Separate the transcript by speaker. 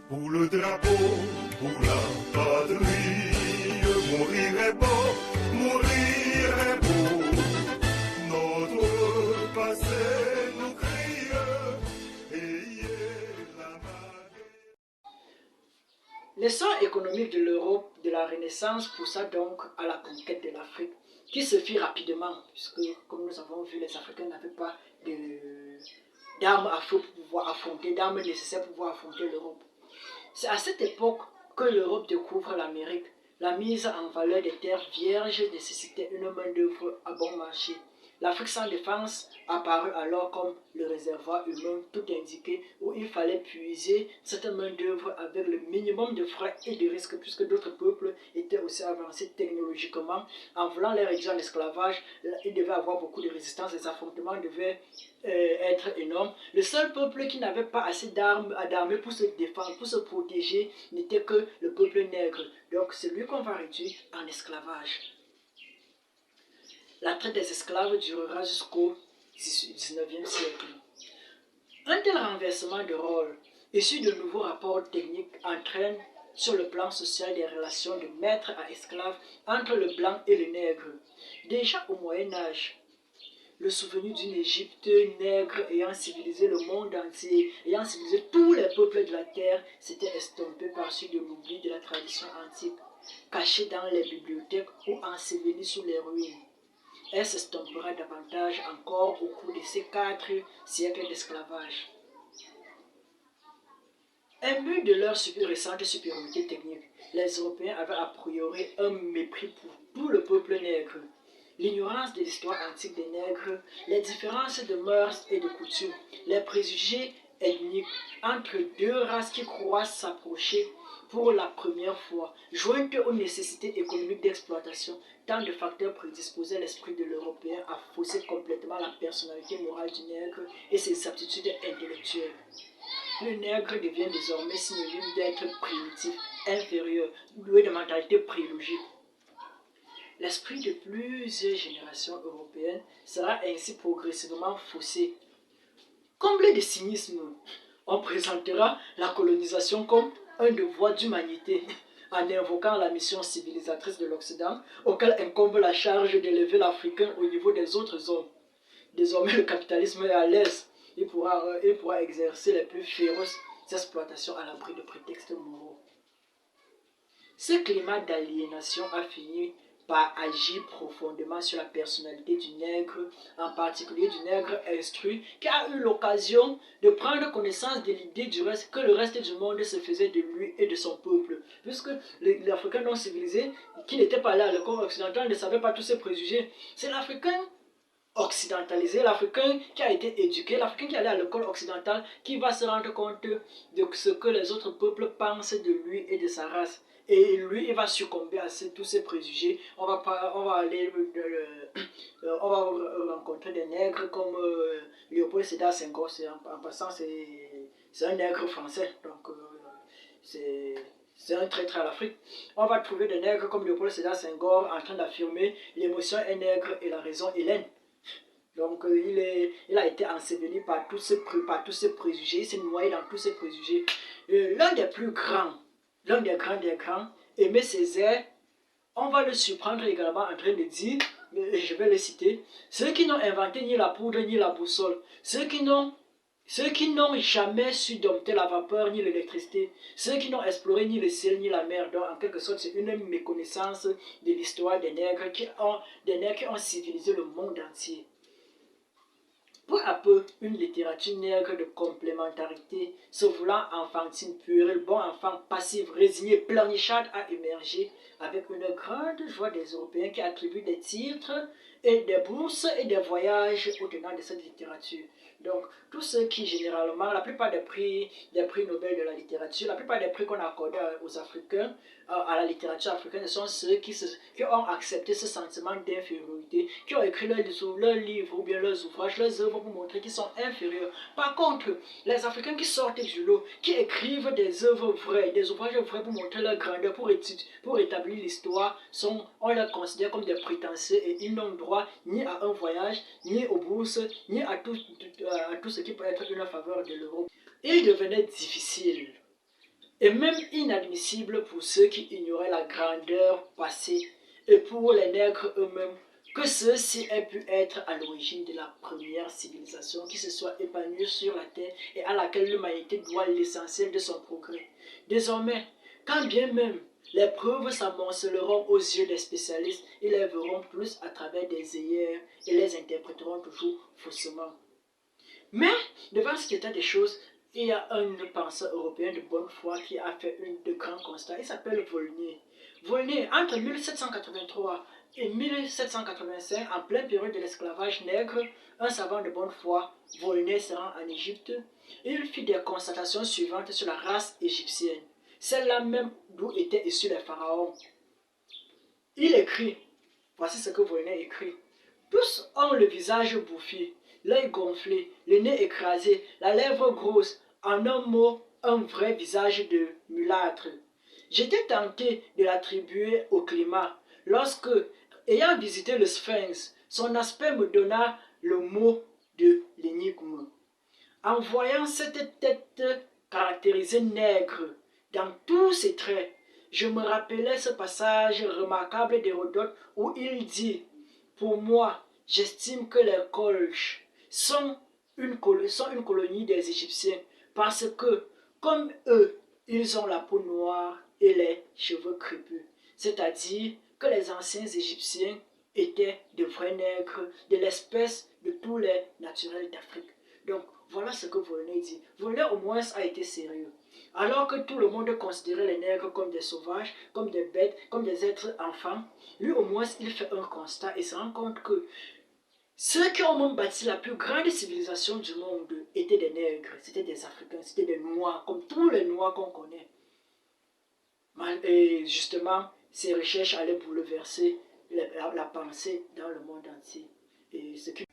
Speaker 1: Pour le drapeau, pour la patrie, mourir est beau, mourir est beau. Notre passé nous crie, ayez la main.
Speaker 2: L'essor économique de l'Europe de la Renaissance poussa donc à la conquête de l'Afrique, qui se fit rapidement, puisque, comme nous avons vu, les Africains n'avaient pas d'armes à feu pour pouvoir affronter, d'armes nécessaires pour pouvoir affronter l'Europe. C'est à cette époque que l'Europe découvre l'Amérique. La mise en valeur des terres vierges nécessitait une main-d'œuvre à bon marché. L'Afrique sans défense apparut alors comme le réservoir humain tout indiqué où il fallait puiser cette main-d'œuvre avec le minimum de frais et de risques, puisque d'autres peuples étaient aussi avancés technologiquement. En voulant les réduire en esclavage, il devait avoir beaucoup de résistance, les affrontements devaient être énormes. Le seul peuple qui n'avait pas assez d'armes pour se défendre, pour se protéger, n'était que le peuple nègre. Donc c'est lui qu'on va réduire en esclavage. La traite des esclaves durera jusqu'au XIXe siècle. Un tel renversement de rôle, issu de nouveaux rapports techniques, entraîne sur le plan social des relations de maître à esclave entre le blanc et le nègre. Déjà au Moyen Âge, le souvenir d'une Égypte nègre ayant civilisé le monde entier, ayant civilisé tous les peuples de la terre, s'était estompé par-dessus de l'oubli de la tradition antique, caché dans les bibliothèques ou enseveli sous les ruines. Elle s'estompera davantage encore au cours de ces 4 siècles d'esclavage. Imbus de leur récente supériorité technique, les Européens avaient a priori un mépris pour tout le peuple nègre. L'ignorance de l'histoire antique des nègres, les différences de mœurs et de coutumes, les préjugés ethniques entre deux races qui croient s'approcher pour la première fois, jointes aux nécessités économiques d'exploitation, tant de facteurs prédisposaient l'esprit de l'Européen à fausser complètement la personnalité morale du nègre et ses aptitudes intellectuelles. Le nègre devient désormais synonyme d'être primitif, inférieur, doué de mentalité prélogique. L'esprit de plusieurs générations européennes sera ainsi progressivement faussé. Comblé de cynisme, on présentera la colonisation comme un devoir d'humanité, en invoquant la mission civilisatrice de l'Occident, auquel incombe la charge d'élever l'Africain au niveau des autres hommes. Désormais, le capitalisme est à l'aise. Il pourra exercer les plus féroces exploitations à l'abri de prétextes moraux. Ce climat d'aliénation a fini par agir profondément sur la personnalité du nègre, en particulier du nègre instruit, qui a eu l'occasion de prendre connaissance de l'idée que le reste du monde se faisait de lui et de son peuple. Puisque l'Africain non civilisé, qui n'était pas là à l'école occidentale, ne savait pas tous ces préjugés. C'est l'Africain occidentalisé, l'Africain qui a été éduqué, l'Africain qui est allé à l'école occidentale, qui va se rendre compte de ce que les autres peuples pensent de lui et de sa race. Et lui, il va succomber à tous ces préjugés. On va rencontrer des nègres comme Léopold Sédar Senghor. En passant, c'est un nègre français. Donc, c'est un traître à l'Afrique. On va trouver des nègres comme Léopold Sédar Senghor en train d'affirmer l'émotion est nègre et la raison hellène. Donc il a été enseveli par tous ces préjugés, il s'est noyé dans tous ces préjugés. L'un des plus grands, l'un des grands, Aimé Césaire, on va le surprendre également en train de dire, je vais le citer, ceux qui n'ont inventé ni la poudre ni la boussole, ceux qui n'ont jamais su dompter la vapeur ni l'électricité, ceux qui n'ont exploré ni le ciel ni la mer, donc en quelque sorte c'est une méconnaissance de l'histoire des nègres qui ont civilisé le monde entier. Peu à peu, une littérature nègre de complémentarité, se voulant enfantine, puérile, bon enfant, passive, résignée, pleurnicharde a émergé avec une grande joie des Européens qui attribuent des titres et des bourses et des voyages aux tenants de cette littérature. Donc, tous ceux qui généralement, la plupart des prix Nobel de la littérature, la plupart des prix qu'on a accordés aux Africains, à la littérature africaine, sont ceux qui ont accepté ce sentiment d'infériorité, qui ont écrit leurs livres ou bien leurs ouvrages, leurs œuvres pour montrer qu'ils sont inférieurs. Par contre, les Africains qui sortent du lot, qui écrivent des œuvres vraies, des ouvrages vrais pour montrer leur grandeur, pour établir l'histoire, on les considère comme des prétentieux et ils n'ont droit ni à un voyage, ni aux bourses, ni à tout ce qui peut être une faveur de l'Europe. Il devenait difficile et même inadmissible pour ceux qui ignoraient la grandeur passée et pour les nègres eux-mêmes que ceux-ci aient pu être à l'origine de la première civilisation qui se soit épanouie sur la terre et à laquelle l'humanité doit l'essentiel de son progrès. Désormais, quand bien même les preuves s'amonceleront aux yeux des spécialistes, ils les verront plus à travers des œillères et les interpréteront toujours faussement. Mais, devant cet état des choses, il y a un penseur européen de bonne foi qui a fait de grands constats. Il s'appelle Volney. Volney, entre 1783 et 1785, en pleine période de l'esclavage nègre, un savant de bonne foi, Volney se rend en Égypte. Il fit des constatations suivantes sur la race égyptienne, celle-là même d'où étaient issus les pharaons. Il écrit, voici ce que Volney écrit. Tous ont le visage bouffi, l'œil gonflé, le nez écrasé, la lèvre grosse, en un mot, un vrai visage de mulâtre. J'étais tenté de l'attribuer au climat, lorsque, ayant visité le Sphinx, son aspect me donna le mot de l'énigme. En voyant cette tête caractérisée nègre dans tous ses traits, je me rappelais ce passage remarquable d'Hérodote où il dit « Pour moi, j'estime que les Colches sont une colonie des Égyptiens parce que, comme eux, ils ont la peau noire et les cheveux crépus. C'est-à-dire que les anciens Égyptiens étaient de vrais nègres de l'espèce de tous les naturels d'Afrique. » Donc, voilà ce que Volney dit. Volney au moins a été sérieux. Alors que tout le monde considérait les nègres comme des sauvages, comme des bêtes, comme des êtres enfants, lui au moins il fait un constat et se rend compte que ceux qui ont même bâti la plus grande civilisation du monde étaient des nègres, c'était des Africains, c'était des Noirs, comme tous les Noirs qu'on connaît. Et justement, ces recherches allaient bouleverser la pensée dans le monde entier. Et ce qui